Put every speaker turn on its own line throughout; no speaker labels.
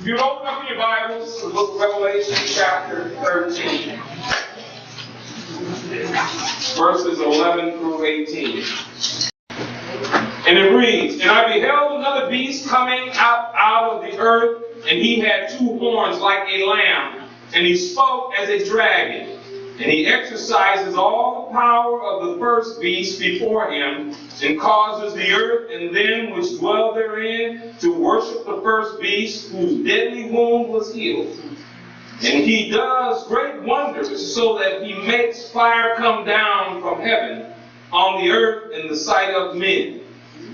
If you open up your Bibles to the book of Revelation, chapter 13, verses 11 through 18. And it reads, "And I beheld another beast coming out of the earth, and he had two horns like a lamb, and he spoke as a dragon. And he exercises all the power of the first beast before him, and causes the earth and them which dwell therein to worship the first beast, whose deadly wound was healed. And he does great wonders, so that he makes fire come down from heaven on the earth in the sight of men.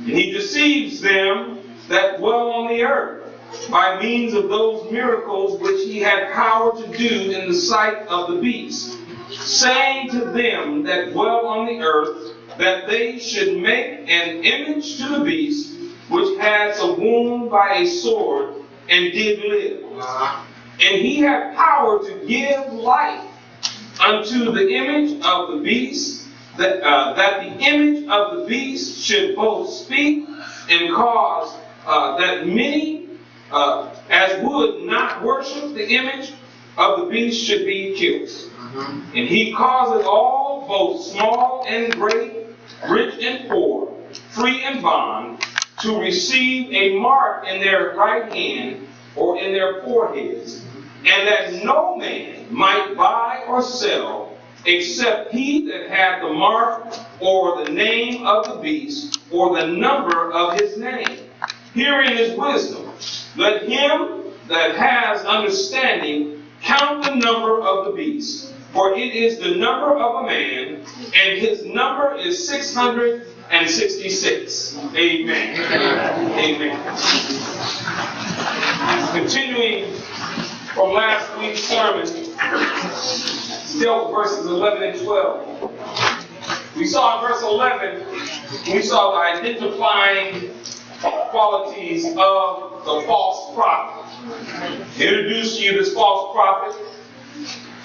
And he deceives them that dwell on the earth by means of those miracles which he had power to do in the sight of the beast, saying to them that dwell on the earth that they should make an image to the beast, which had a wound by a sword, and did live. And he had power to give life unto the image of the beast, that the image of the beast should both speak and cause that many as would not worship the image of the beast should be killed. And he causes all, both small and great, rich and poor, free and bond, to receive a mark in their right hand or in their foreheads, and that no man might buy or sell except he that had the mark or the name of the beast or the number of his name. Herein is wisdom. Let him that has understanding count the number of the beast, for it is the number of a man, and his number is 666. Amen. Amen. Continuing from last week's sermon, still verses 11 and 12. We saw in verse 11, we saw the identifying qualities of the false prophet. Introduced to you this false prophet.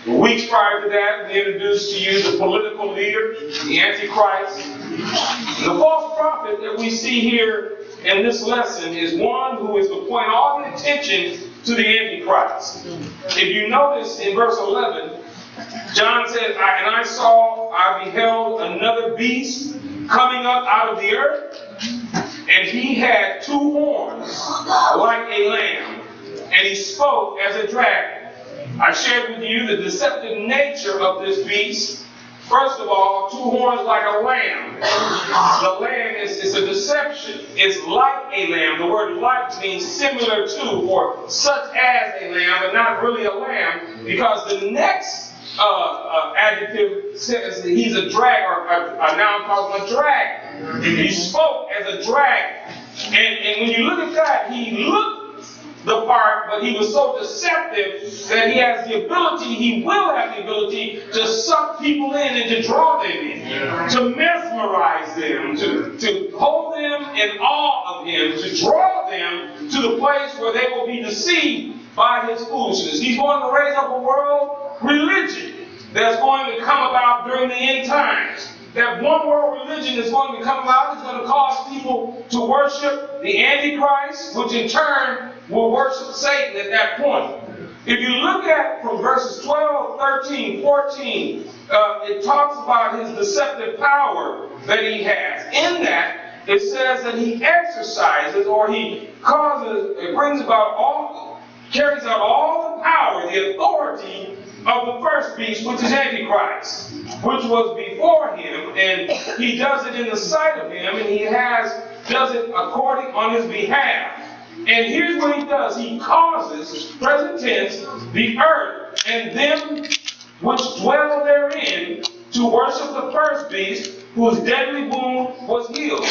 Weeks prior to that, we introduced to you the political leader, the Antichrist. The false prophet that we see here in this lesson is one who is to point all the attention to the Antichrist. If you notice in verse 11, John said, I beheld another beast coming up out of the earth, and he had two horns like a lamb, and he spoke as a dragon. I shared with you the deceptive nature of this beast. First of all, two horns like a lamb. The lamb is a deception. It's like a lamb. The word like means similar to or such as a lamb, but not really a lamb, because the next adjective says that he's a drag, or a noun calls him a dragon. He spoke as a dragon. And when you look at that, he looked the part, but he was so deceptive that he will have the ability to suck people in and to draw them in, to mesmerize them, to hold them in awe of him, to draw them to the place where they will be deceived by his foolishness. He's going to raise up a world religion that's going to come about during the end times. That one world religion is going to come about, is going to cause people to worship the Antichrist, which in turn will worship Satan at that point. If you look at from verses 12, 13, 14, it talks about his deceptive power that he has. In that, it says that he exercises, or he carries out all the power, the authority of the first beast, which is Antichrist, which was before him, and he does it in the sight of him, and he does it according on his behalf. And here's what he does. He causes, present tense, the earth and them which dwell therein to worship the first beast, whose deadly wound was healed.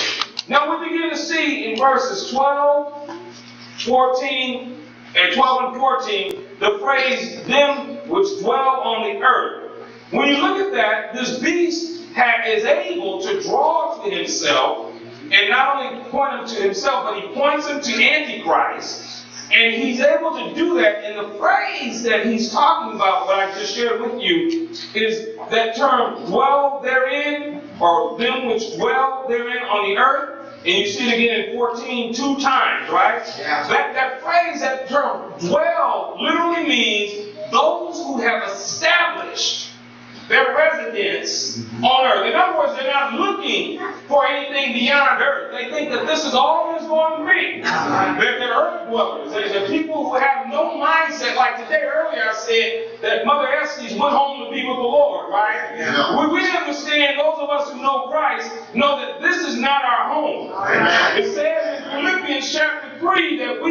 Now we begin to see in verses 12 and 14, the phrase, them which dwell on the earth. When you look at that, this beast is able to draw to himself, and not only point him to himself, but he points him to Antichrist. And he's able to do that, and the phrase that he's talking about, what I just shared with you, is that term, dwell therein, or them which dwell therein on the earth. And you see it again in 14 2 times, right?
Yeah.
That phrase, that term, dwell, literally means those who have established their residence on earth. In other words, they're not looking for anything beyond earth. They think that this is all there's going to be. They're earth dwellers. They're people who have no mindset. Like today, earlier I said that Mother Estes went home to be with the Lord, right?
Yeah.
We understand, those of us who know Christ, know that this is not our home.
Amen.
It says in Philippians chapter 3 that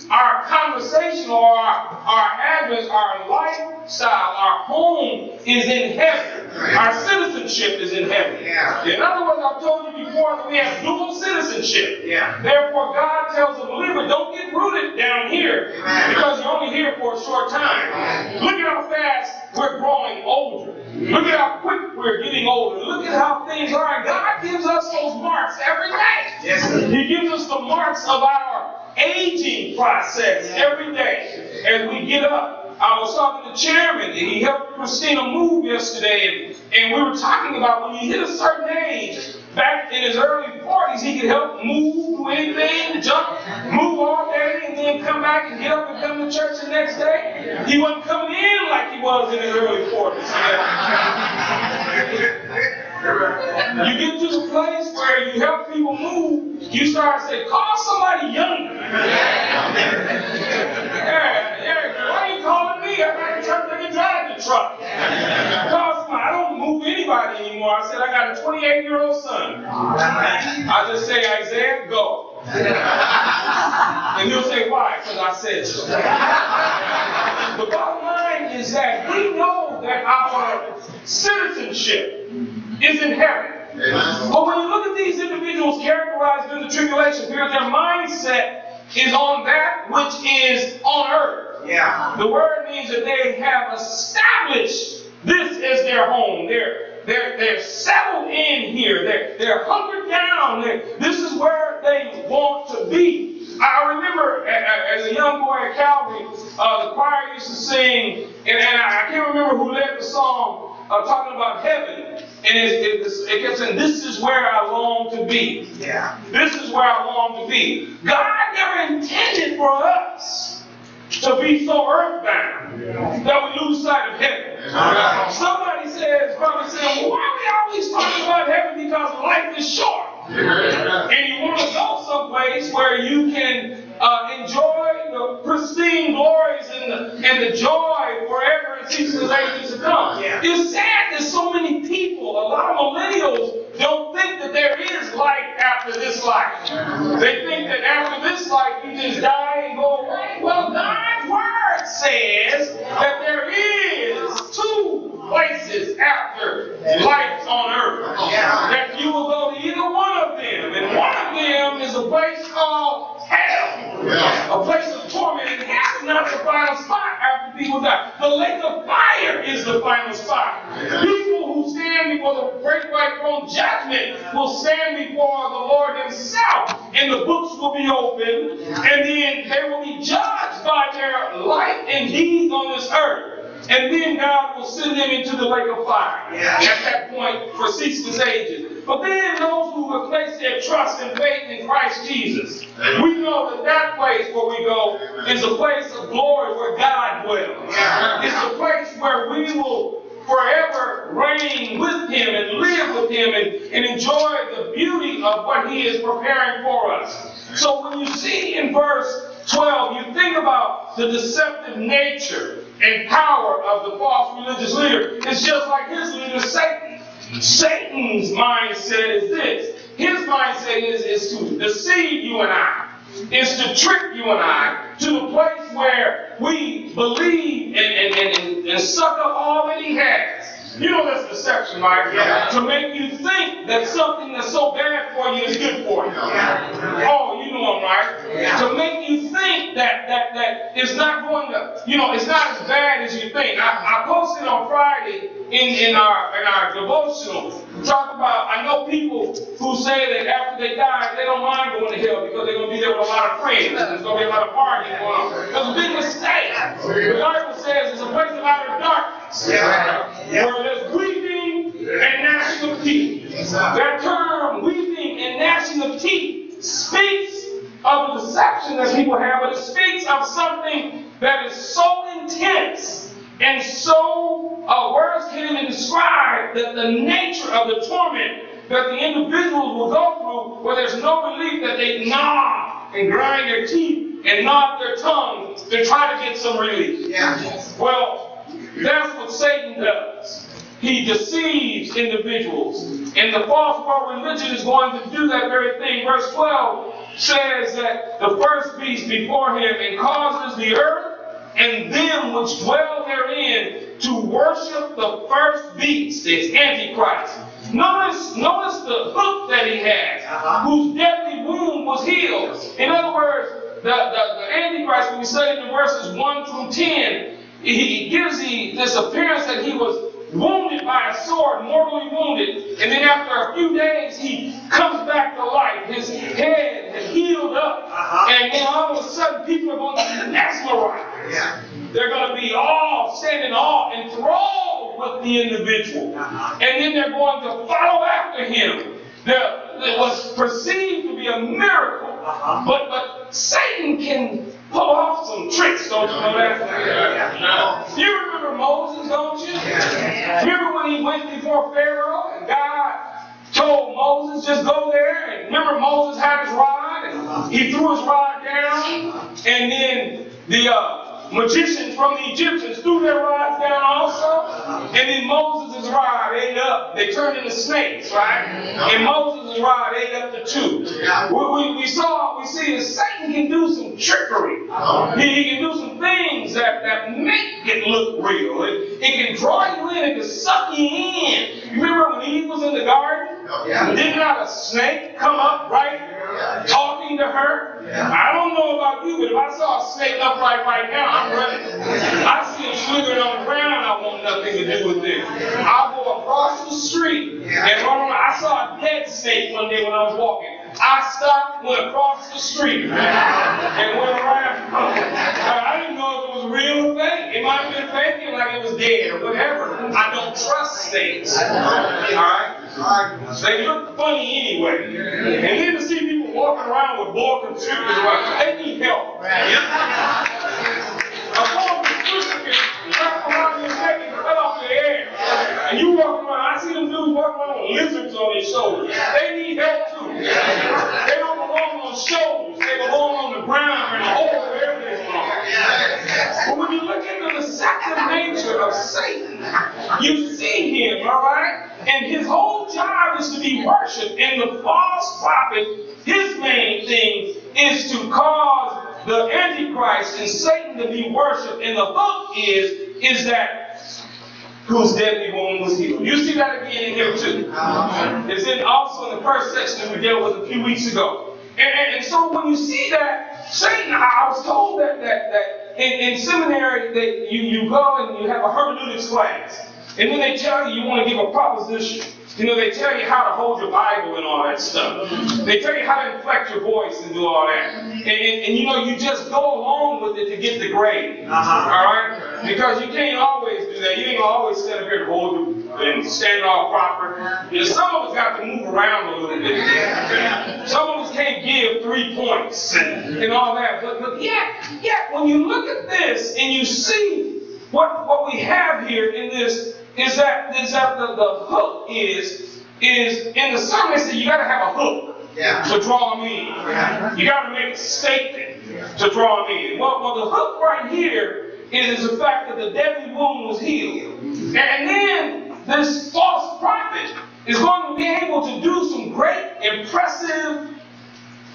our conversation or our address, our lifestyle, our home is in heaven. Our citizenship is in heaven.
Yeah.
In other words, I've told you before that we have dual citizenship.
Yeah.
Therefore, God tells the believer, don't get rooted down here because you're only here for a short time. Look at how fast we're growing older. Look at how quick we're getting older. Look at how things are. And God gives us those marks every day.
Yes, sir.
He gives us the marks of our aging process every day as we get up. I was talking to the chairman, and he helped Christina move yesterday, and we were talking about when you hit a certain age, back in his early 40s, he could help move, do anything, jump, move all day, and then come back and get up and come to church the next day. He wasn't coming in like he was in his early 40s. You get to the place where you help people move, you start to say, call somebody younger. Why are you calling me? I can drive the truck. I don't move anybody anymore. I said, I got a 28-year-old son. I just say, Isaiah, go. And he'll say, why? Because I said so. The bottom line is that we know that our citizenship is in heaven. But when you look at these individuals characterized in the tribulation period, their mindset is on that which is on earth.
Yeah.
The word means that they have established this as their home. They're settled in here. They're hunkered down. This is where they want to be. I remember as a young boy at Calvary, the choir used to sing, and I can't remember who led the song, talking about heaven. And it kept saying, this is where I long to be.
Yeah.
This is where I long to be. God never intended for us to be so earthbound that we lose sight of heaven. Somebody says, probably saying, well, why are we always talking about heaven? Because life is short. And you want to go someplace where you can enjoy the pristine glories and the joy forever and ceaseless ages to come.
Yeah.
It's sad that so many people, a lot of millennials, don't think that there is life after this life. They think that after this life you just die and go away. Well, God's word says that there is 2 places after life on earth.
Yeah.
That you will go to either one of them. And one of them is a place called hell.
Yeah.
A place of torment. And hell is not the final spot after people die. The lake of fire is the final spot. People who stand before the great white throne judgment will stand before the Lord himself. And the books will be opened. And then they will be judged by their life and deeds on this earth. And then God will send them into the lake of fire.
Yeah.
At that point, for ceaseless ages. But then those who have placed their trust and faith in Christ Jesus, we know that that place where we go is a place of glory where God dwells.
Yeah.
It's a place where we will forever reign with him and live with him and enjoy the beauty of what he is preparing for us. So when you see in verse 12, you think about the deceptive nature and power of the false religious leader. It's just like his leader, Satan. Satan's mindset is this. His mindset is to deceive you and I. Is to trick you and I to the place where we believe and suck up all that he has. You know that's deception, right?
Yeah.
To make you think that something that's so bad for you is good for you.
Yeah.
Oh, you know I'm right.
Yeah.
To make you think that it's not going to, it's not as bad as you think. I posted on Friday in our devotional, talk about, I know people who say that after they die, they don't mind going to hell because they're going to be there with a lot of friends. There's going to be a lot of partying going on. That's a big mistake. The Bible says it's a place of outer darkness. Where there's weeping and gnashing of teeth. That term, weeping and gnashing of teeth, notion that people have, but it speaks of something that is so intense and so words can't even describe the nature of the torment that the individuals will go through, where there's no relief, that they gnaw and grind their teeth and nod their tongue to try to get some relief. Yeah. Well, that's what Satan does. He deceives individuals. And the false world religion is going to do that very thing. Verse 12 says that the first beast before him, and causes the earth and them which dwell therein to worship the first beast, its Antichrist. Notice the hook that he has, whose deadly wound was healed. In other words, the Antichrist, when we study in verses 1 through 10, he gives this appearance that he was wounded by a sword, mortally wounded, and then after a few days he comes back to life. His head had healed up, and then all of a sudden people are going to be mesmerized. They're going to be all standing enthralled with the individual, and then they're going to follow after him. It was perceived to be a miracle, but Satan can pull off some tricks, don't you know that? You remember Moses, don't you? Remember when he went before Pharaoh and God told Moses, just go there? And remember Moses had his rod and he threw his rod down, and then the magicians from the Egyptians threw their rods down also, and then Moses' rod ate up. They turned into snakes, right? And Moses' rod ate up the two. We see that Satan can do some trickery. He can do some things that make it look real. It can draw you in, it can suck you in. You remember when Eve was in the garden? Did not a snake come up right, talking to her? I don't know about you, but if I saw a snake upright right now, I'm running. I see him slithering on the ground, I want nothing to do with it. I'll go across the street and run around. I saw a dead snake one day when I was walking. I stopped, went across the street, and went around. I didn't know if it was real or fake. It might have been fake, like it was dead or whatever. I don't trust snakes. Alright? They look funny anyway. And then to see people walking around with boa constrictors, they need help. A boa constrictor can wrap around your neck and cut off your hair. And you walk around, I see them dudes walking around with lizards on their shoulders. They need help too. They don't belong on shoulders. They belong on the ground and the hole wherever they belong. But when you look into the deceptive nature of Satan, you see him, all right? And his whole job is to be worshipped. And the false prophet, his main thing is to cause the Antichrist and Satan to be worshipped. And the hook is that whose deadly wound was healed. You see that again in here too. It's also in the first section that we dealt with a few weeks ago. And so when you see that, Satan, I was told that in seminary that you go and you have a hermeneutics class. And then they tell you want to give a proposition. You know, they tell you how to hold your Bible and all that stuff. They tell you how to inflect your voice and do all that. And you know, you just go along with it to get the grade. All right? Because you can't always do that. You ain't always stand up here and hold it and stand all proper. You know, some of us got to move around a little bit. Some of us can't give 3 points and all that. But yet, when you look at this and you see what we have here in this, is that the hook is in the sermon. They say you got to have a hook to draw them in. You got to make a statement to draw them in. Well, the hook right here is the fact that the deadly wound was healed, and then this false prophet is going to be able to do some great, impressive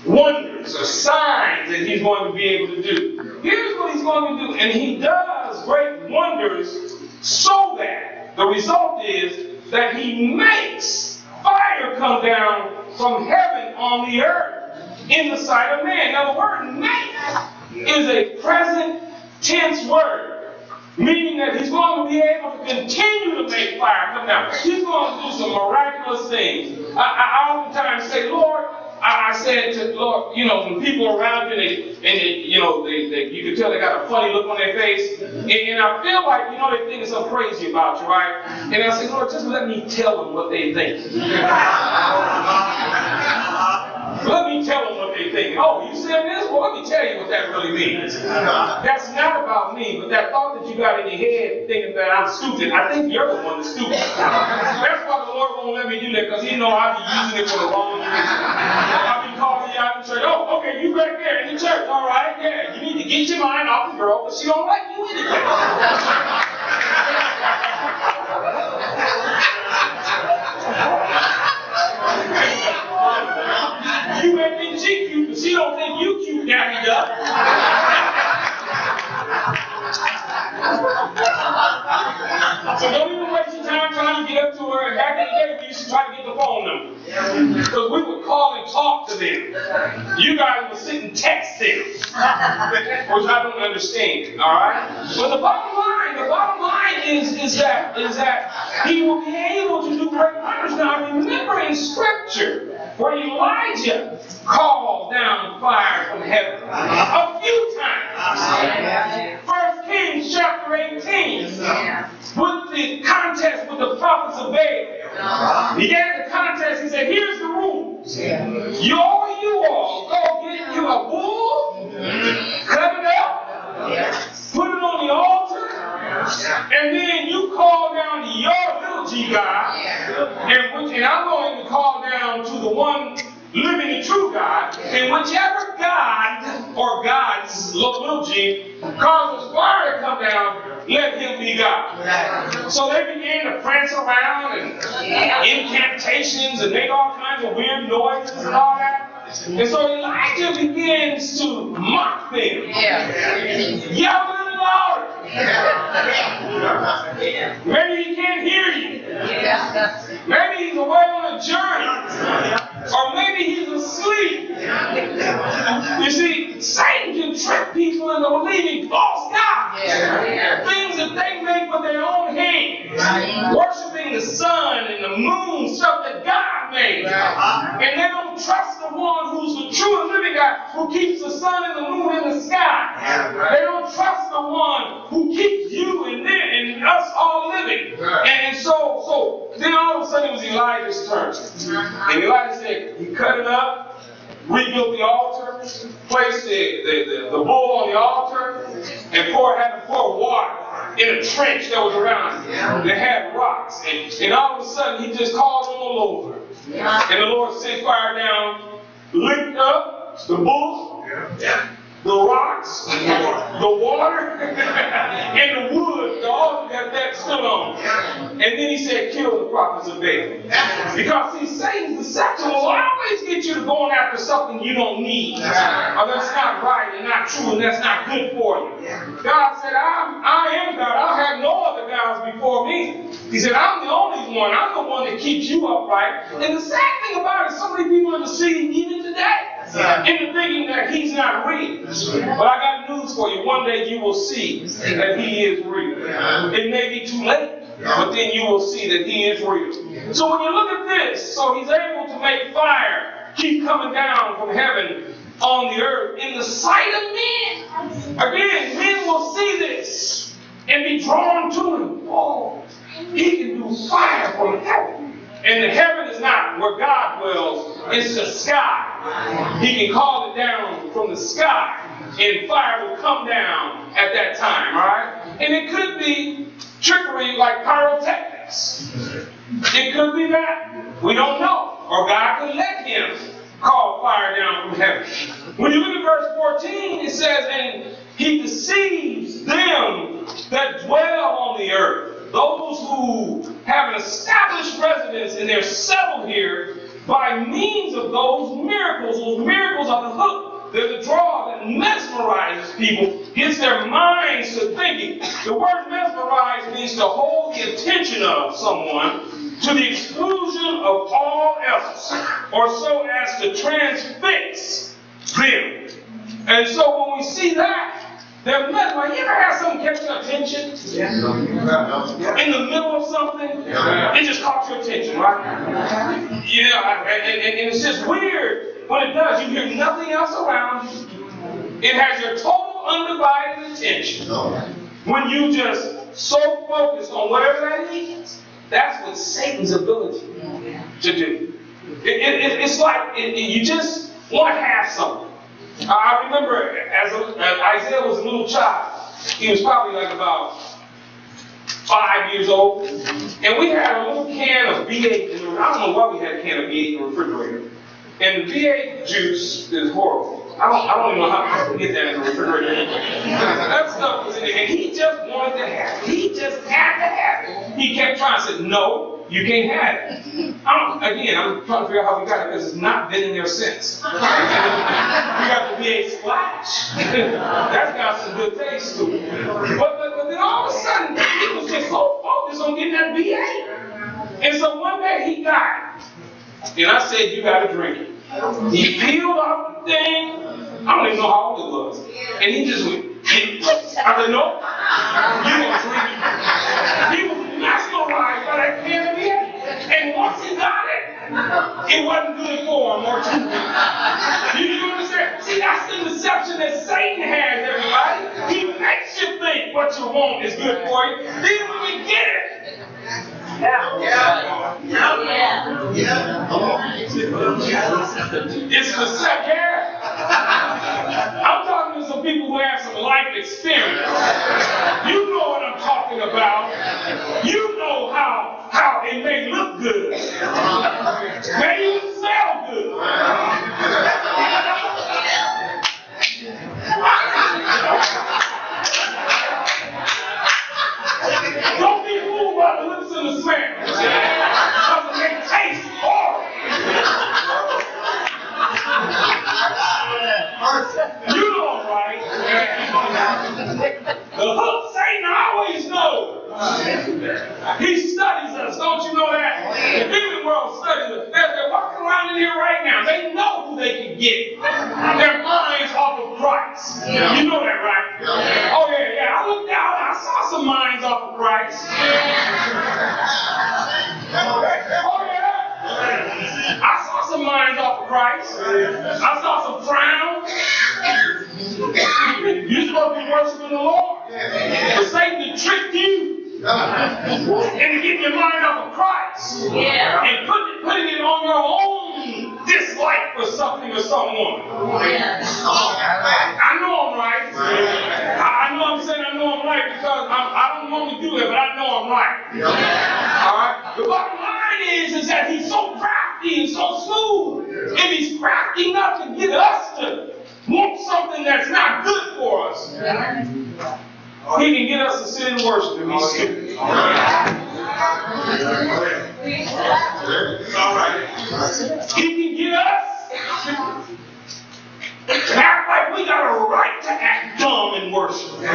wonders or signs that he's going to be able to do. Here's what he's going to do, and he does great wonders so that the result is that he makes fire come down from heaven on the earth in the sight of man. Now the word make is a present tense word, meaning that he's going to be able to continue to make fire come down. He's going to do some miraculous things. I oftentimes say, Lord, I said to Lord, you know, when people are around you, you can tell they got a funny look on their face, and I feel like, you know, they think something crazy about you, right? And I say, Lord, just let me tell them what they think. Let me tell them what they you're thinking, oh, you said this? Well, let me tell you what that really means. That's not about me, but that thought that you got in your head thinking that I'm stupid, I think you're the one that's stupid. That's why the Lord won't let me do that, because He know I'll be using it for the wrong reason. I'll be calling you out in church. Oh, okay, you back there in the church. All right, yeah. You need to get your mind off the girl, because she don't like you anyway. You may think she cute, but she don't think you cute, Daddy Duck. So don't even waste your time trying to get up to her. And back in the day, we used to try to get the phone number. Because we would call and talk to them. You guys would sit and text them. Which I don't understand, all right? But the bottom line is that he will be able to do great wonders. Now remember in Scripture, where Elijah called down fire from heaven a few times. 1 Kings chapter 18, with the contest with the prophets of Baal. He gave the contest, he said, here's the rules. You all go get you a bull, cut it up, put it on the altar, and then you call down to your little G God, and I'm going to call down to the one living and true God, and whichever God or gods, little G, causes fire to come down, let him be God. So they began to prance around and incantations and make all kinds of weird noises and all that. And so Elijah begins to mock them. Yell a little louder. Maybe he can't hear you. Maybe he's away on a journey. Or maybe he's asleep. You see, Satan can trick people into believing false gods. Things that they make with their own hands. Worshipping the sun and the moon, stuff that God made. And they don't trust the one who's the true and living God, who keeps the sun and the moon in the sky. They don't trust the one who keeps you and us all living. And so then all of a sudden it was Elijah's turn. And Elijah said, he cut it up, rebuilt the altar, placed the bull on the altar, and had to pour water in a trench that was around it that had rocks. And all of a sudden he just called on the Lord. And the Lord sent fire down, licked up the bull, the rocks, the water, and the wood, the altar that stood on. And then he said, kill the prophets of Baal. Because see, Satan's deception will always get you to going after something you don't need. Or that's not right and not true and that's not good for you. God said, I am God. I'll have no other gods before me. He said, I'm the only one. I'm the one that keeps you upright. And the sad thing about it, so many people are deceived even today. Into thinking that he's not real. But I got news for you. One day you will see that he is real. It may be too late, but then you will see that he is real. So when you look at this, so he's able to make fire keep coming down from heaven on the earth in the sight of men. Again, men will see this and be drawn to him. Oh, he can do fire from heaven. And the heaven is not where God dwells, it's the sky. He can call it down from the sky, and fire will come down at that time, all right? And it could be trickery like pyrotechnics. It could be that. We don't know. Or God could let him call fire down from heaven. When you look at verse 14, it says, and he deceives them that dwell on the earth. Those who have an established residence and they're settled here by means of those miracles. Those miracles are the hook. They're the draw that mesmerizes people, gets their minds to thinking. The word mesmerize means to hold the attention of someone to the exclusion of all else, or so as to transfix them. And so when we see that, they're mesmerized. You ever had something catch your attention? In the middle of something? It just caught your attention, right? Yeah, and it's just weird when it does. You hear nothing else around you. It has your total undivided attention. When you just so focused on whatever that is, that's what Satan's ability to do. It's like you just want to have something. I remember as Isaiah was a little child, he was probably like about 5 years old, and we had a little can of V8 in the, I don't know why we had a can of V8 in the refrigerator. And the V8 juice is horrible. I don't even know how to get that in the refrigerator. That stuff was in there, and he just wanted to have it. He just had to have it. He kept trying to say, no, you can't have it. I'm trying to figure out how we got it because it's not been in there since. We got the V8 Splash. That's got some good taste to it. But then all of a sudden, he was just so focused on getting that V8. And so one day he got it. And I said, you got to drink it. He peeled off the thing. I don't even know how old it was. And he just went, I said, no, you gonna drink it. He was mesmerized by that can of V8. And once he got it, it wasn't good for him or too good. You understand? See, that's the deception that Satan has, everybody. He makes you think what you want is good for you. Then when we get it, it's the second. I'm talking to some people who have some life experience. You know what I'm talking about. You know how it may look good. May even smell good. Don't be fooled by the looks and the smell. Because they taste horrible. You know I'm right. The hook Satan always knows. He studies us, don't you know that? The demon world studies us. They're walking around in here right now. They know who they can get. Their minds off of Christ. You know that, right? Oh yeah. I looked out and I saw some minds off of Christ. Oh yeah. I saw some minds off of Christ. I saw some frowns. You're supposed to be worshiping the Lord. But Satan to trick you into getting your mind off of Christ. And putting it on your own dislike for something or someone. I know I'm right. I know I'm saying I know I'm right because I don't normally do that, but I know I'm right. Alright? The bottom line is that he's so crafty and so smooth. And he's crafty enough to get us to want something that's not good for us. He can get us to sit and worship him. He's stupid. Alright. He can get us to act like we got a right to act dumb and worship. We're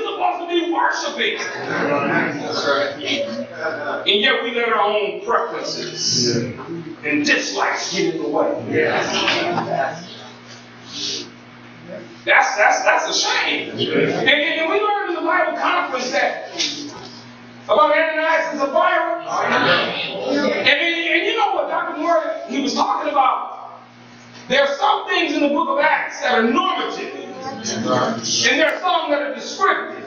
supposed to be worshiping. And yet we let our own preferences and dislikes get in the way. That's a shame. And we learned in the Bible conference that about Ananias and Sapphira. And you know what Dr. Moore, he was talking about. There are some things in the book of Acts that are normative. And there are some that are descriptive.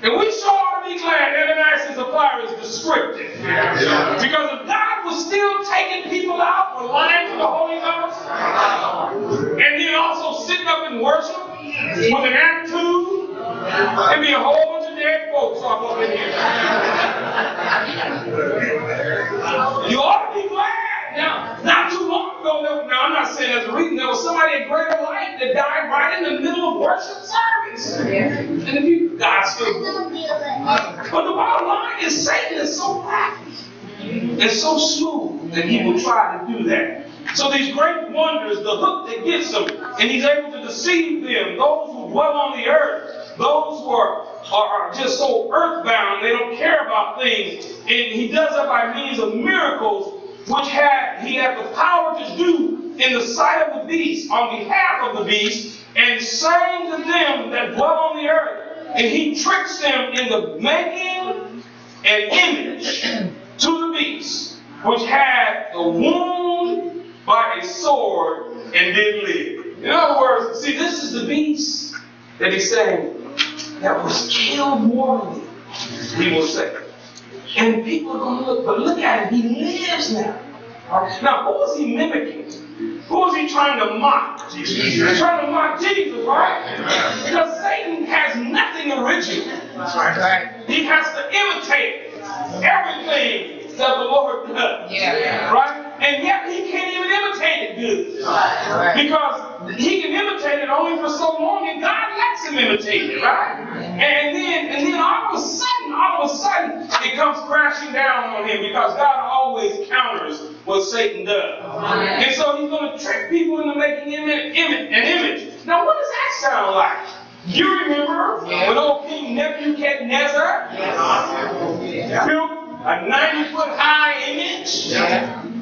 And we sure ought to be glad Ananias and Sapphira is descriptive. Because if God was still taking people out for lying to the Holy Ghost, and then also sitting up in worship with an attitude, there'd be a whole bunch of dead folks off up in here. You ought to be glad. Now, not too long ago, now I'm not saying there's a reason, there was somebody at Greater Light that died right in the middle of worship service. And the people, God still. But the bottom line is Satan is so crafty and so smooth that he will try to do that. So these great wonders, the hook that gets them, and he's able to deceive them, those who dwell on the earth, those who are just so earthbound, they don't care about things. And he does that by means of miracles, which he had the power to do in the sight of the beast, on behalf of the beast, and saying to them that dwell on the earth. And he tricks them into making an image to the beast, which had the wound by a sword and did live. In other words, see, this is the beast that he's saying that was killed mortally, he will say. And people are going to look, but look at him, he lives now. Now, who is he mimicking? Who is he trying to mock? Jesus. He's trying to mock Jesus, right? Because Satan has nothing original. He has to imitate everything that the Lord does. Right? And yet he can't even imitate it good. Because he can imitate it only for so long, and God lets him imitate it, right? And then all of a sudden, it comes crashing down on him, because God always counters what Satan does. And so he's going to trick people into making an image. Now, what does that sound like? You remember when old King Nebuchadnezzar built a 90-foot high image,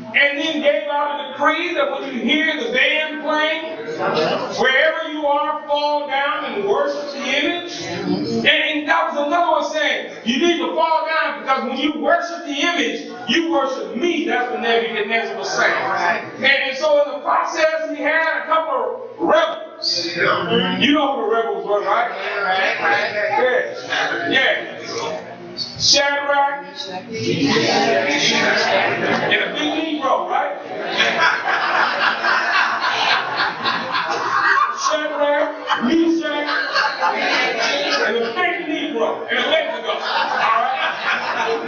and then gave out a decree that when you hear the band playing, wherever you are, fall down and worship the image. And that was another one saying, you need to fall down, because when you worship the image, you worship me. That's what Nebuchadnezzar was saying. And so in the process, he had a couple of rebels. You know who the rebels were, right? Yeah. Shadrach, and a big Negro, right? Shadrach, Meshach, and a big Negro, and Abednego.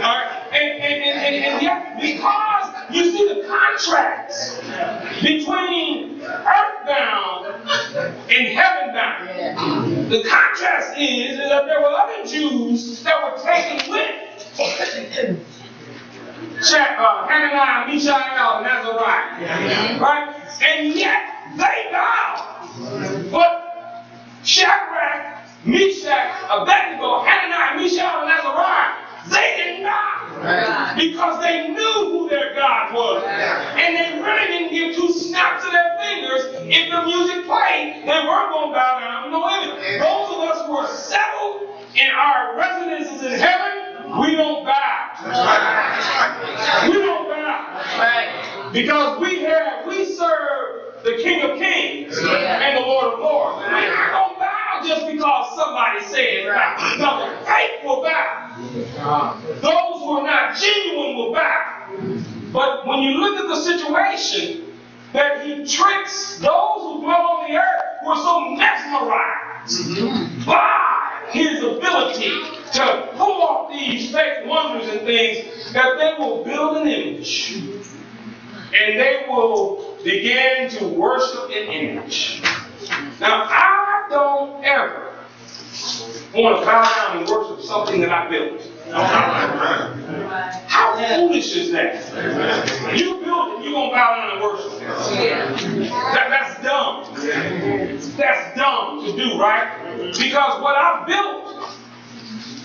All right? And yet, because you see the contrast between earthbound and heavenbound. The contrast is that there were other Jews that were taken with Hananiah, Mishael, and Azariah. Right? And yet they bowed. But Shadrach, Meshach, Abednego, Hananiah, Mishael, and Azariah, they didn't bow. Because they knew who their God was. And they really didn't give two snaps of their fingers. If the music played, they weren't going to bow down. No image. Those of us who are settled in our residences in heaven, we don't bow. We don't bow. Because we serve the King of Kings and the Lord of Lords. And we don't bow just because somebody said bow. No, the faith will bow. Those who are not genuine will bow. But when you look at the situation, that he tricks those who dwell on the earth who are so mesmerized by his ability to pull off these fake wonders and things, that they will build an image. And they will begin to worship an image. Now, I don't ever want to bow down and worship something that I built. How foolish is that? You built it, you're going to bow down and worship it. That's dumb. That's dumb to do, right? Because what I built,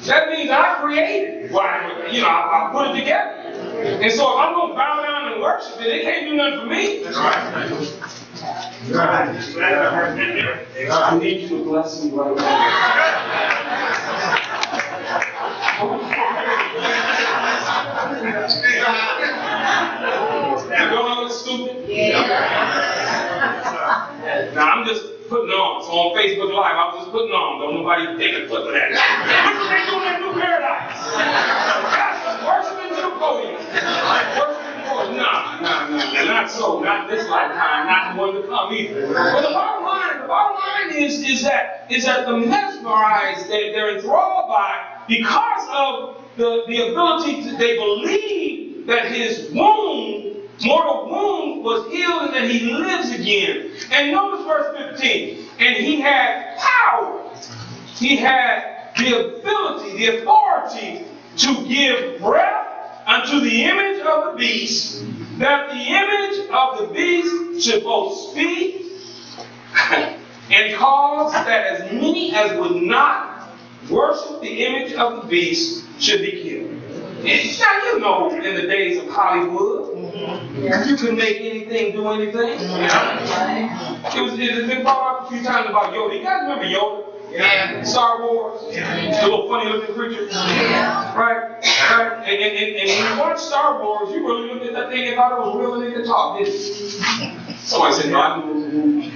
that means I created. I put it together. And so if I'm going to bow down and worship it, it can't do nothing for me. That's right. I need you to bless me right now. You don't look stupid? Now I'm just putting on. So on Facebook Live, I was just putting on. Don't nobody take a clip of that. Look what they doing in New Paradise. That's worshiping to the podium. Worshiping to the podium. No, not so. Not this lifetime. Not the one to come either. But the bottom line is that the mesmerized, they're enthralled by, because of the ability to, they believe that his mortal wound was healed and that he lives again. And notice verse 15. And he had power. He had the ability, the authority to give breath unto the image of the beast, that the image of the beast should both speak and cause that as many as would not worship the image of the beast should be killed. Now, you know, in the days of Hollywood, you could make anything do anything. It's been brought up a few times about Yoda. You guys remember Yoda? Yeah. Star Wars? Yeah. The little funny looking creature? Yeah. Right? And when you watch Star Wars, you really looked at that thing and thought it was real and it could talk, didn't you? Somebody said, no, I didn't.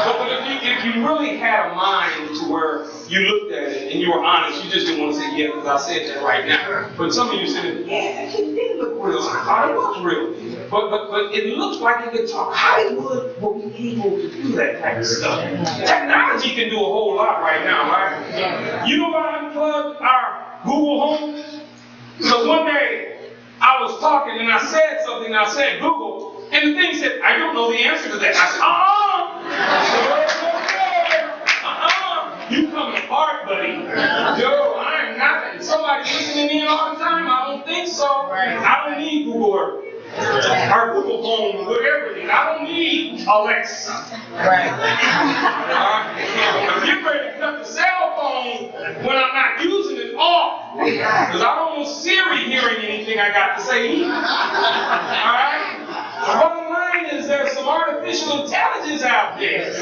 But if if you really had a mind to where you looked at it and you were honest, you just didn't want to say, yeah, because I said that right now. But some of you said, yeah, it did look real. I thought it was real. But it looks like it could talk. Hollywood will be able to do that type of stuff. Technology can do a whole lot right now, right? You know why I unplugged our Google Home? So one day, I was talking and I said something, and I said Google, and the thing said, I don't know the answer to that. I said, you coming apart, buddy. Yo, I am not. Somebody listening in all the time? I don't think so. I don't need Google Earth. Our Google Home, whatever it is. I don't need Alexa.
Right.
I'm getting ready to cut the cell phone when I'm not using it off. Because I don't want Siri hearing anything I got to say either. Alright? The bottom line is there's some artificial intelligence out there.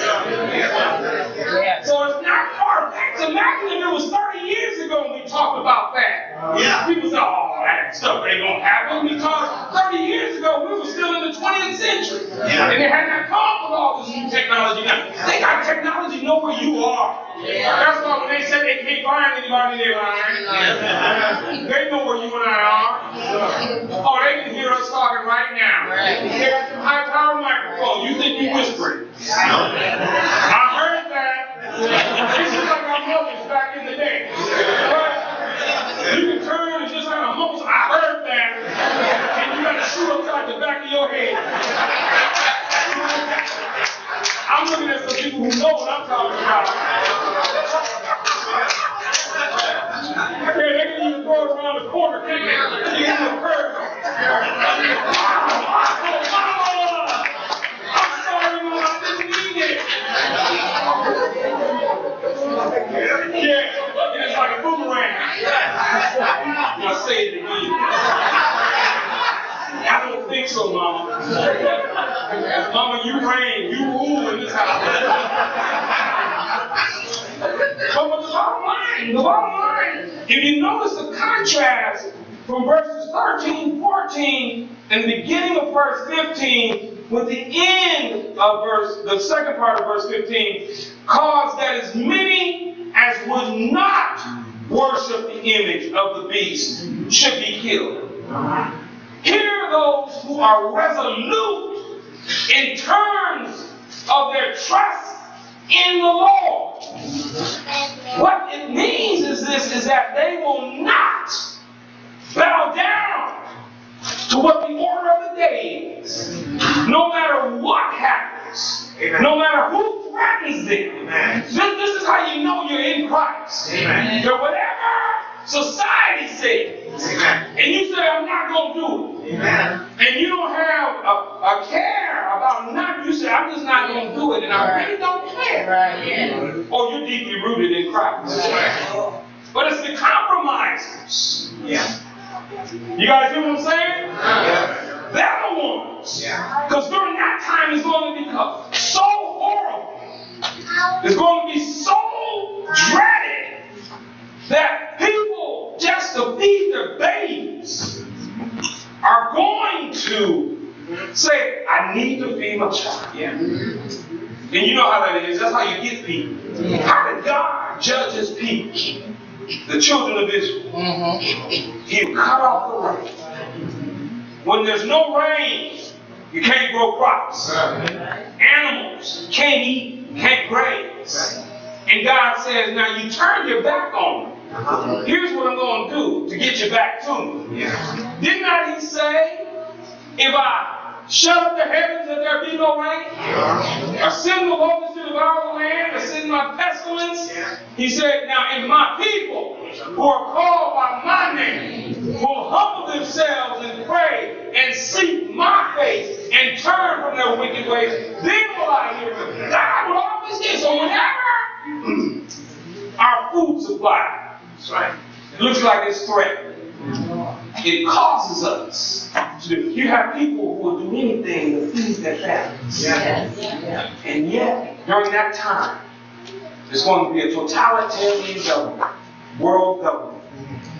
So it's not far back. Imagine if it was 30 years ago when we talked about that. People say, oh, that stuff ain't gonna happen, because 30 years ago we were still in the 20th century. And they had not come with all this new technology now. They got technology know where you are. That's why when they said they can't find anybody, they're lying. They know where you and I are. Oh, they can hear us talking right now. They got some high-powered microphone. You think we whispering? I heard that. This is like our mothers back in the day. Right? You can turn and just have a moment. I heard that. And you got to shoot upside the back of your head. I'm looking at some people who know what I'm talking about. Yeah, they can even throw it around the corner, can't they? You can do a curve. I'm sorry, Mom, I didn't mean it. Yeah, it's like a boomerang. I'll say it again. I don't think so, Mama. Mama, you reign, you rule in this house. But the bottom line, if you notice the contrast from verses 13, 14, and the beginning of verse 15, with the end of the second part of verse 15, cause that as many as would not worship the image of the beast should be killed. Here are those who are resolute in terms of their trust in the Lord. What it means is that they will not bow down to what the order of the day is. No matter what happens, no matter who threatens them. This is how you know you're in Christ. That whatever society says, and you say, I'm not going to do it. And you don't have a care about not, you say, I'm just not going to do it, and I really don't care. Or you're deeply rooted in Christ. But it's the compromisers. You guys hear what I'm saying? They're the ones. Because during that time, it's going to become so horrible. It's going to be so dreaded that people, just to feed their babies, are going to say, I need to feed my child. And you know how that is. That's how you get people. How did God judge his people? The children of Israel. He cut off the rain. When there's no rain, you can't grow crops. Animals can't eat, can't graze. And God says, now you turn your back on me. Here's what I'm going to do to get you back to me. Did not he say, if I shut up the heavens that there be no rain, or send the locusts to devour the land, or send my pestilence? He said, now if my people who are called by my name will humble themselves and pray and seek my face and turn from their wicked ways, then will I hear them. God will always hear. So whenever our food supply, it looks like it's threatened, it causes us to do. You have people who will do anything to feed their families. And yet, during that time, there's going to be a totalitarian government, world government.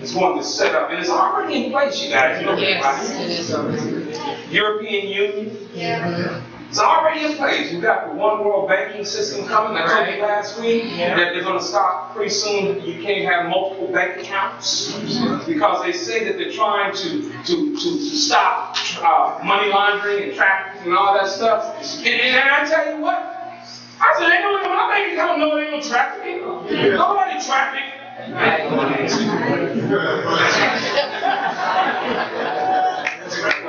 It's going to set up, and it's already in place, you guys. You know, right? European Union. It's already in place. We've got the one world banking system coming. I told you last week that they're going to stop pretty soon. You can't have multiple bank accounts because they say that they're trying to stop money laundering and trafficking and all that stuff. And I tell you what, I said, ain't no my bank account, no, ain't no trafficking. Nobody traffic.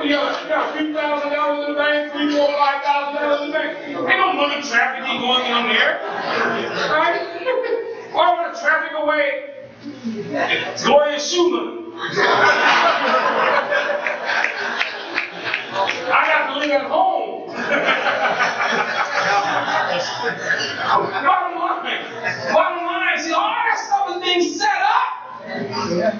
You got $3,000 in the bank, $3,000, $4,000, $5,000 in the bank. Ain't no money trafficking going on there. Right? Why would I traffic away Gloria's shoe money? I got to live at home. Bottom line, see, all that stuff is being set up.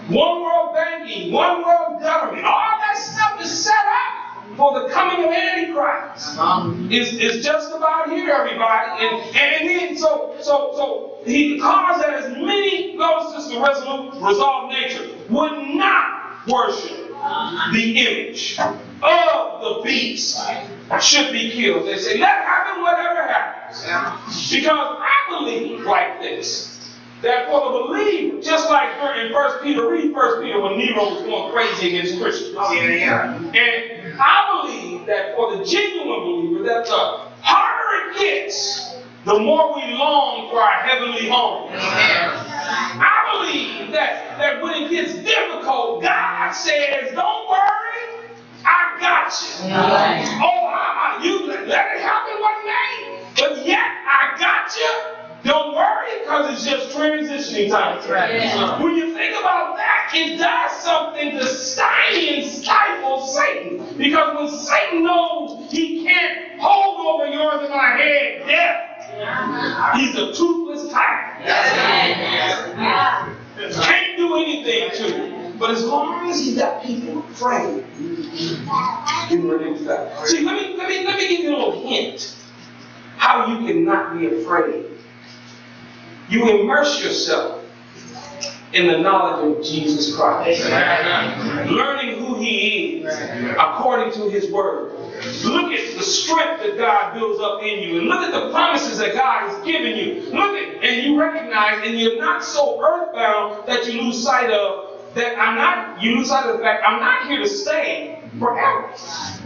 One world banking, one world government, all that stuff is set up for the coming of Antichrist. It's just about here, everybody. And then, so he caused that as many, notice this, the resolved nature, would not worship the image of the beast should be killed. They say, let happen whatever happens. Because I believe like this, that for the believer, just like in 1 Peter, read 1 Peter when Nero was going crazy against Christians. And I believe that for the genuine believer, that the harder it gets, the more we long for our heavenly home. I believe that when it gets difficult, God says, don't worry, I got you. Oh, you let it happen one day, but yet I got you. Don't worry, because it's just transitioning time. When you think about that, it does something to stymie and stifle Satan. Because when Satan knows he can't hold over yours and my head, death, he's a toothless tiger. Can't do anything to him. But as long as he's got people afraid, get ready to that. See, let me give you a little hint how you can not be afraid. You immerse yourself in the knowledge of Jesus Christ, learning who He is according to His Word. Look at the strength that God builds up in you, and look at the promises that God has given you. Look at, and you recognize, and you're not so earthbound that you lose sight of that. You lose sight of the fact I'm not here to stay forever.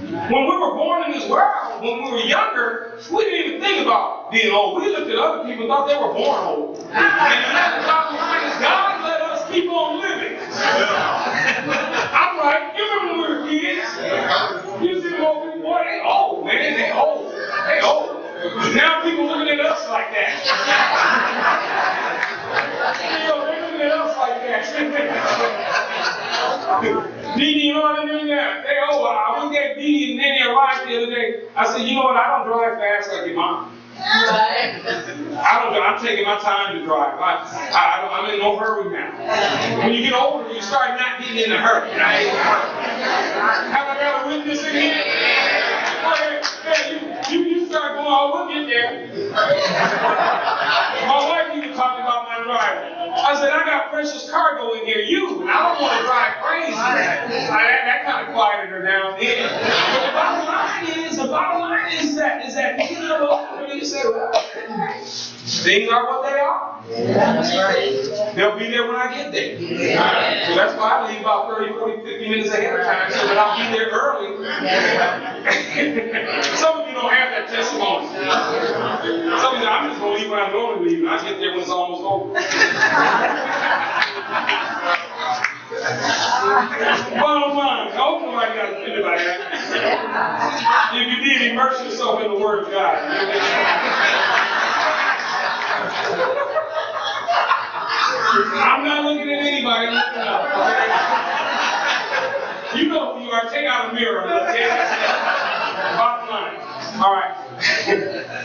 When we were born in this world, when we were younger, we didn't even think about being old. We looked at other people and thought they were born old. And the bottom line is God let us keep on living. I'm right. You remember when we were kids? You see them old people, boy, they old, man. They old. They old. Now people looking at us like that. They're looking at us like that. Dee and all them in there, they I went get Dee and Nanny a ride the other day. I said, you know what, I don't drive fast like your mom. I'm taking my time to drive. I'm in no hurry now. When you get older, you start not getting in a hurry. Right? Have I got a witness in here? You start going, we'll get there. My wife even talked about my driving. I said, I got precious cargo in here, and I don't want to drive crazy. That kind of quieted her down then. But the bottom line is that you get a little older and you say, well, things are what they are. That's right. They'll be there when I get there. So that's why I leave about 30, 40, 50 minutes ahead of time so that I'll be there early. Some of you don't have that testimony. Some of you, I'm just going to leave when I'm going to leave, and I get there when it's almost over. Bottom line, I hope nobody got offended by that. If you did, immerse yourself in the Word of God. I'm not looking at anybody. You know who you are. Take out a mirror and look at it. Bottom line. All right.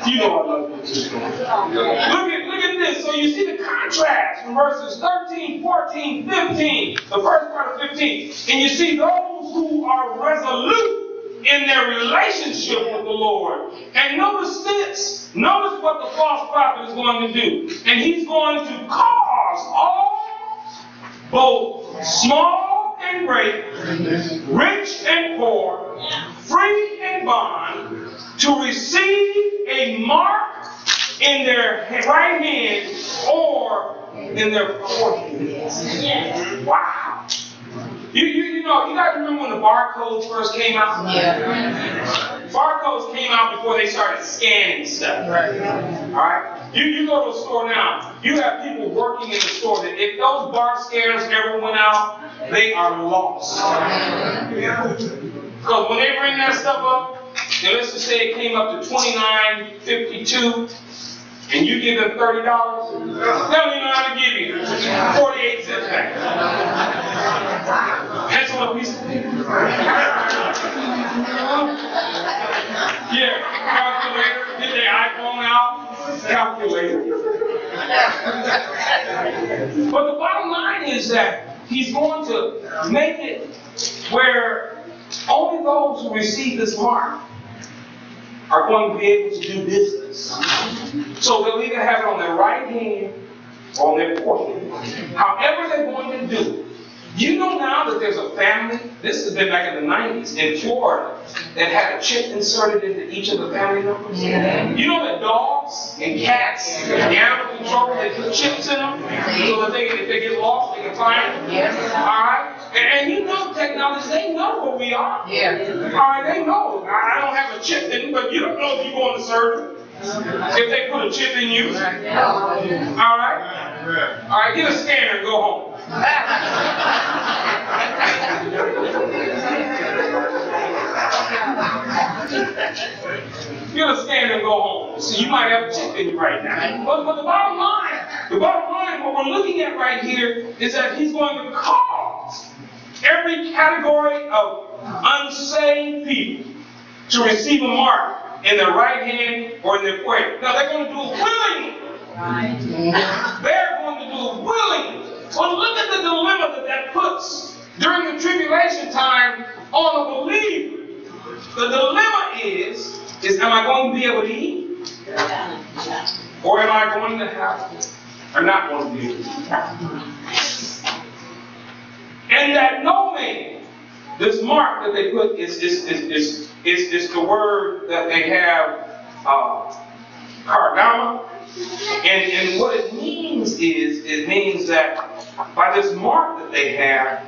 You know I love you too. Look at this. So you see the contrast from verses 13, 14, 15, the first part of 15. And you see those who are resolute in their relationship with the Lord. And notice this. Notice what the false prophet is going to do. And he's going to cause all, both small and great, rich and poor, free and bond, to receive a mark in their right hand or in their forehead. Wow. You know, you guys remember when the barcodes first came out?
Yeah.
Barcodes came out before they started scanning stuff.
Right.
Alright? You go to a store now, you have people working in the store that if those bar scanners ever went out, they are lost. Because when they bring that stuff up, and let's just say it came up to $29.52, and you give them $30, they don't even know how to give you 48 cents back. That's what we say. Yeah, calculator, get their iPhone out, calculator. But the bottom line is that he's going to make it where only those who receive this mark are going to be able to do business. So they'll either have it on their right hand or on their forehead. However they're going to do it. You know now that there's a family, this has been back in the 90s, in Florida, that had a chip inserted into each of the family members.
Yeah.
You know that dogs and cats, the animal control, they put chips in them so that if they get lost, they can find them.
Yes.
All right? And you know technology, they know where we are.
Yeah.
All right, they know. I don't have a chip in, but you don't know if you go into surgery. If they put a chip in you. All right? All right, get a scanner and go home. Get a scanner and go home. So you might have a chip in you right now. But the bottom line, what we're looking at right here is that he's going to cause every category of unsaved people to receive a mark in their right hand or in their forehead. Now they're going to do it willingly. They're going to do it willingly. Well, look at the dilemma that puts during the tribulation time on a believer. The dilemma is am I going to be able to eat? Or am I going to have, or not going to be able to eat? And that no man, this mark that they put is the word that they have, kargama. And what it means is, it means that by this mark that they have,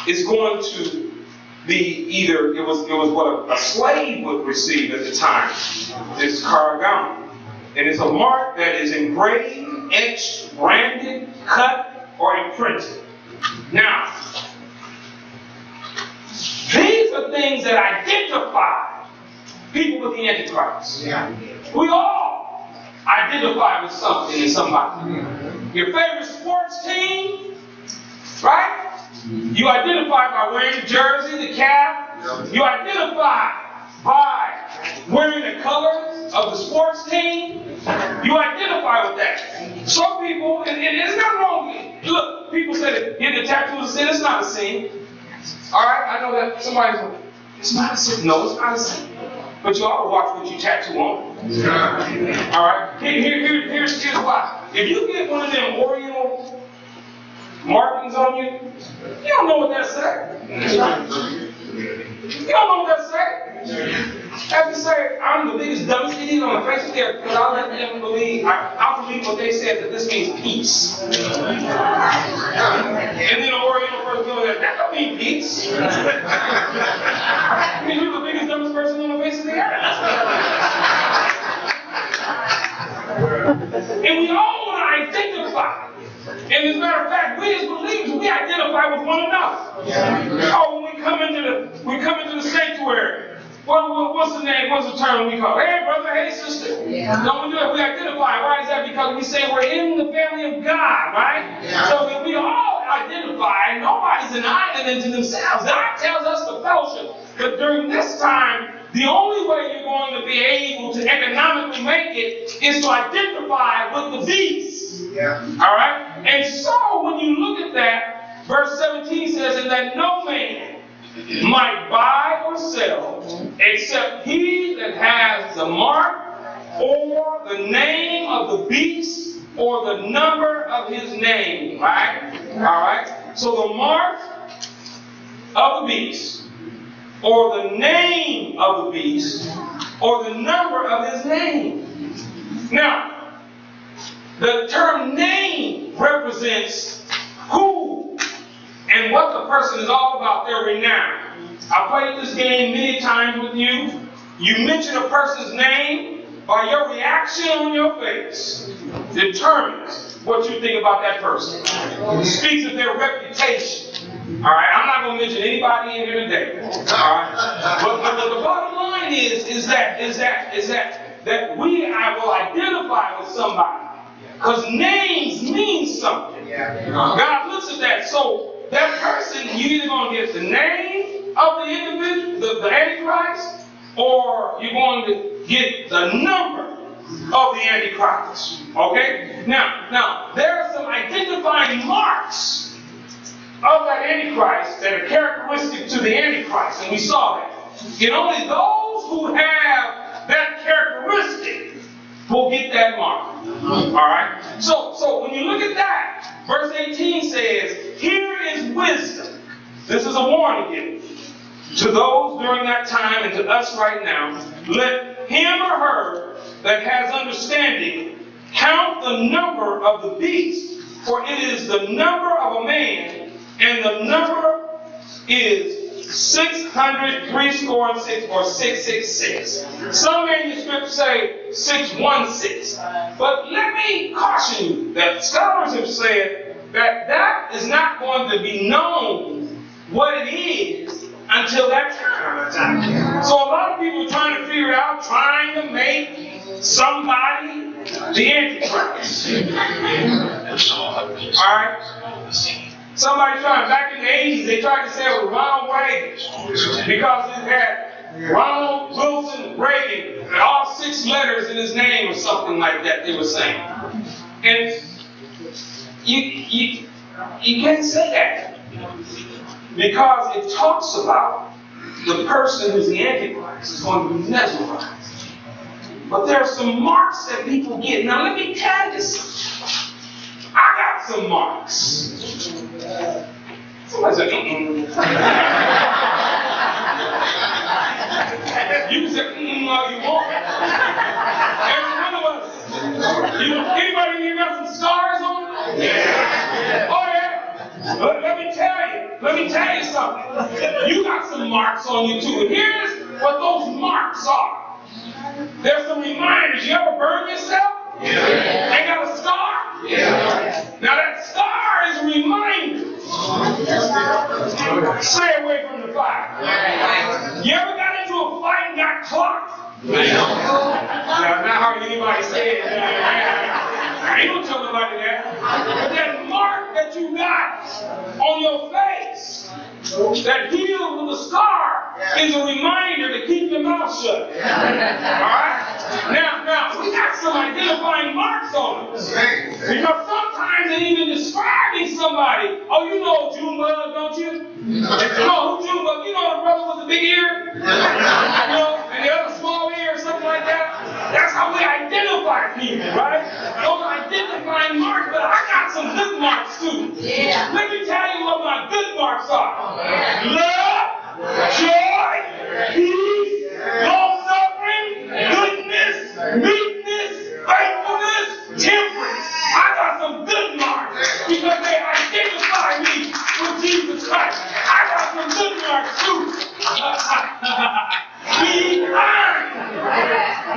it's going to be either, it was what a slave would receive at the time, this kargama. And it's a mark that is engraved, etched, branded, cut, or imprinted. Now, these are things that identify people with the Antichrist. Yeah. We all identify with something and somebody. Your favorite sports team, right? You identify by wearing the jersey, the cap. You identify by wearing the colors of the sports team. You identify with that. Some people, and there's nothing wrong with it. Look, people say that getting a tattoo is a sin. It's not a sin. All right, I know that somebody's like, it's not a sin. No, it's not a sin. But you ought to watch what you tattoo on. All right, here's why. If you get one of them Oriental markings on you, you don't know what that says. You don't know what that says. Have to say, I'm the biggest, dumbest idiot on the face of the earth because I'll let them believe, I'll believe what they said that this means peace. And then the Oriental person goes, that don't mean peace. I mean, you're the biggest, dumbest person on the face of the earth. And we all want to identify. And as a matter of fact, we as believers, we identify with one another. Oh, when we come into the sanctuary, what's the name? What's the term we call? Hey, brother. Hey, sister. Yeah. No, we do it. We identify. Why is that? Because we say we're in the family of God, right? Yeah. So we all identify. Nobody's an island unto themselves. God tells us to fellowship. But during this time, the only way you're going to be able to economically make it is to identify with the beast. Yeah. All right? And so when you look at that, verse 17 says, and that no man might buy or sell except he that has the mark or the name of the beast or the number of his name. Right? All right? So the mark of the beast or the name of the beast or the number of his name. Now, the term name represents who and what the person is all about, their renown. I played this game many times with you. You mention a person's name, by your reaction on your face determines what you think about that person. It speaks of their reputation. All right, I'm not going to mention anybody in here today. All right, but the bottom line is that I will identify with somebody because names mean something. God looks at that. So that person, you either going to get the name of the individual, the Antichrist, or you're going to get the number of the Antichrist. Okay? Now, there are some identifying marks of that Antichrist that are characteristic to the Antichrist, and we saw that. And only those who have that characteristic will get that mark. Alright? So when you look at that, verse 18 says, here is wisdom. This is a warning given to those during that time and to us right now. Let him or her that has understanding count the number of the beast, for it is the number of a man, and the number is 666 or 666. Some manuscripts say 616. But let me caution you that scholars have said that is not going to be known what it is until that time. So a lot of people are trying to figure out, trying to make somebody the Antichrist. Alright? Somebody tried, back in the 80s, they tried to say it was Ronald Reagan because it had Ronald Wilson Reagan and all 6 letters in his name or something like that, they were saying. And you can't say that. Because it talks about the person who's the Antichrist is going to be mesmerized. But there are some marks that people get. Now let me tell you something. I got some marks. Somebody said, You can say, all you want. Every one of us. Anybody in here got some scars on them? Yeah. Oh yeah. But let me tell you something. You got some marks on you too. And here's what those marks are. There's some reminders. You ever burn yourself? Yeah. Ain't got a scar? Yeah. Now that scar is a reminder. Stay away from the fire. You ever got into a fight and got clocked? Now how can anybody say it? I ain't gonna tell nobody that. But that mark that you got on your face, that healed with a scar, is a reminder to keep your mouth shut. Alright? Now, we got some identifying marks on us. Because sometimes in even describing somebody, oh, you know Junebug, don't you? You know who Junebug? You know the brother with the big ear? You know, and the other small ear or something like that? That's how we identify people, right? Those are identifying marks, but I got some good marks too. Yeah. Let me tell you what my good marks are. Love, joy, peace, long-suffering, goodness, meekness, faithfulness, temperance. I got some good marks because they identify me with Jesus Christ. I got some good marks too. Be kind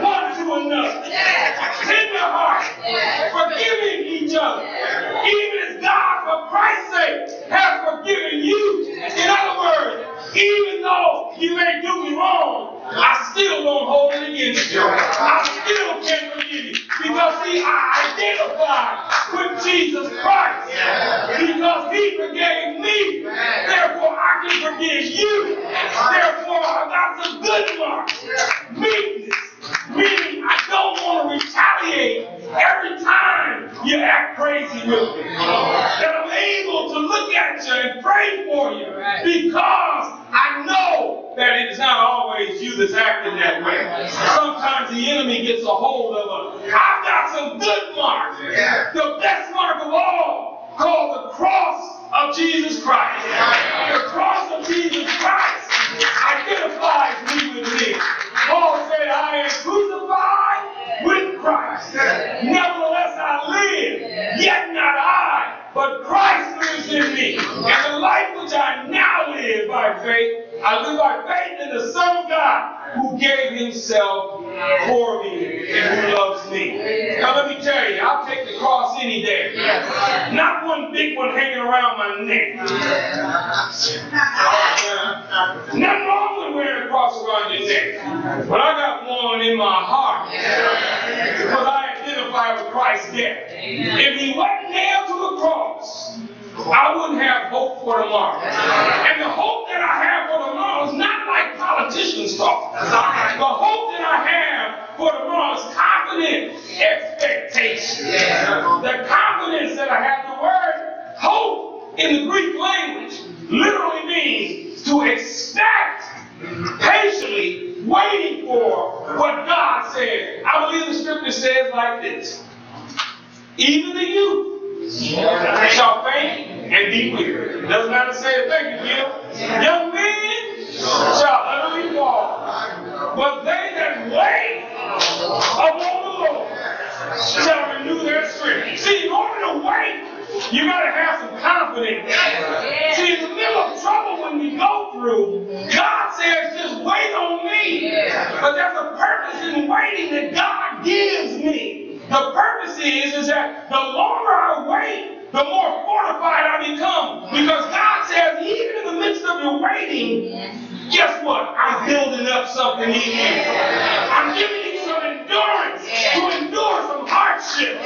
one to another. Tender heart. Forgiving each other. Even as God, for Christ's sake, has forgiven you. In other words, even though you may do me wrong, I still won't hold it against you. I still can forgive you. Because see, I identify with Jesus Christ. Because he forgave me. Therefore, I can forgive you. Therefore, I got some good marks. Meekness. Meaning, I don't want to retaliate every time you act crazy with me. That I'm able to look at you and pray for you. Because I know that it is not always you that's acting that way. Sometimes the enemy gets a hold of us. I've got some good marks. The best mark of all, called the cross of Jesus Christ. The cross of Jesus Christ identifies me with me. Paul said, I in the Son of God who gave himself for me and who loves me. Now let me tell you, I'll take the cross any day. Not one big one hanging around my neck. Nothing wrong with wearing a cross around your neck. But I got one in my heart. Because I identify with Christ's death. If he wasn't nailed to the cross, I wouldn't have hope for tomorrow. And the hope that I have for tomorrow is not like politicians talk. The hope that I have for tomorrow is confident expectation. The confidence that I have, the word hope in the Greek language literally means to expect, patiently waiting for what God says. I believe the scripture says like this: even the youth shall faint and be weary. Doesn't matter to say it. Thank you, Gil. Young men shall utterly fall, but they that wait upon the Lord shall renew their strength. See, in order to wait, you got to have some confidence. See, in the middle of trouble when we go through, God says, just wait on me. But there's a purpose in waiting that God gives me. The purpose is that the longer I wait, the more fortified I become. Because God says, even in the midst of your waiting, guess what? I'm building up something in you. I'm giving you some endurance to endure some hardship.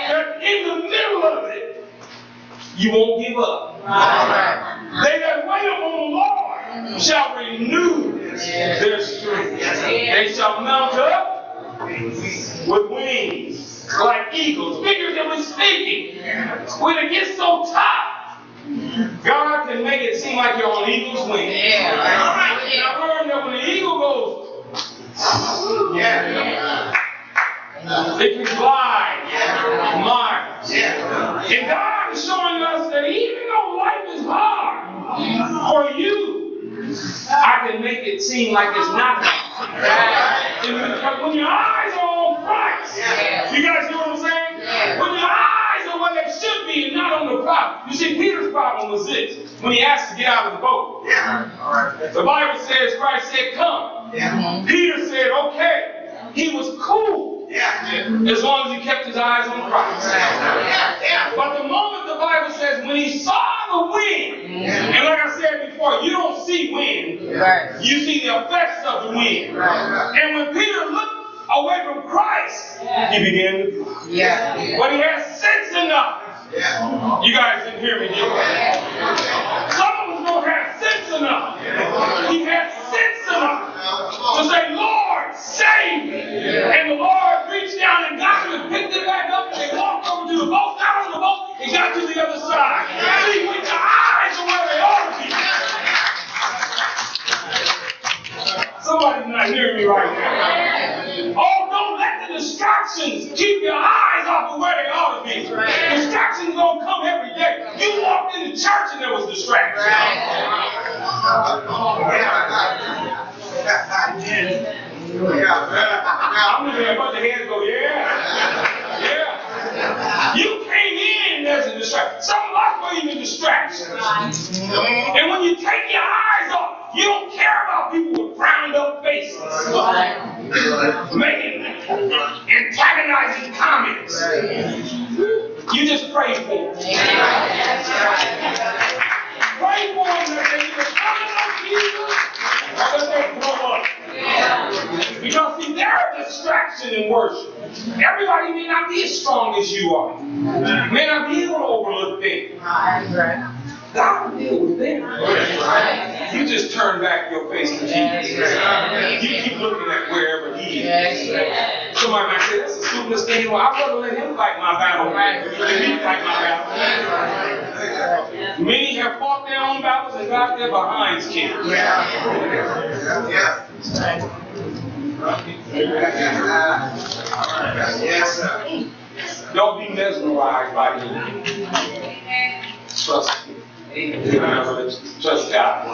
That in the middle of it, you won't give up. They that wait upon the Lord shall renew their strength. They shall mount up with wings like eagles. Figuratively speaking, when it gets so tough, God can make it seem like you're on eagle's wings. I learned that when the eagle goes, it can fly miles. And God is showing us that even though life is hard for you, I can make it seem like it's not hard. When your eyes are on Christ, you guys hear what I'm saying? When your eyes are where they should be and not on the problem. You see, Peter's problem was this. When he asked to get out of the boat, the Bible says Christ said, come. Peter said, okay. He was cool as long as he kept his eyes on Christ. But the moment the Bible says when he saw the wind, and like I said before, you don't see wind, you see the effects of the wind. And when Peter looked away from Christ, he began to drown. But he had sense enough. You guys didn't hear me, did you? Some of us don't have sense enough. He had sense enough to say, Lord, save me. And the Lord reached down and got him and picked it back up, and they walked over to the boat, got on the boat, and got to the other side. See, when your eyes are where they ought to be. Somebody's not hearing me right now. Oh, don't let the distractions keep your eyes off of where they ought to be. Distractions don't come every day. You walked into church and there was distraction. I'm looking at a bunch of heads go, You came in, there's a distraction. Some of us were even distractions. And when you take your eyes off, you don't care about people with frowned up faces. Making antagonizing comments. You just pray for them. Pray for them that they either come to know Jesus or that they grow up. Because see, they're a distraction in worship. Everybody may not be as strong as you are. May not be able to overlook things. God will deal with them. You just turn back your face to Jesus. You keep looking at wherever He is. Somebody might say, that's the stupidest thing. I'd rather let Him fight my battle than me fight my battle. Many have fought their own battles and got their behinds kicked. Don't be mesmerized by Him. Trust Him. Trust God.